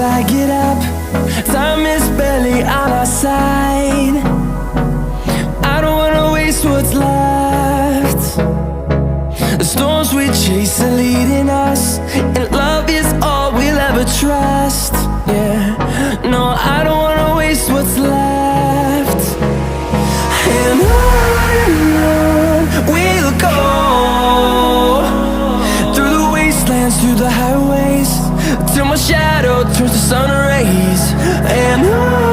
I get up. Time is barely on our side. I don't wanna waste what's left. The storms we chase are leading us, and love is all we'll ever trust. Yeah, no, I don't wanna waste what's left. And on we'll go, through the wastelands, through the highways, till my shadow turns to sun rays. And on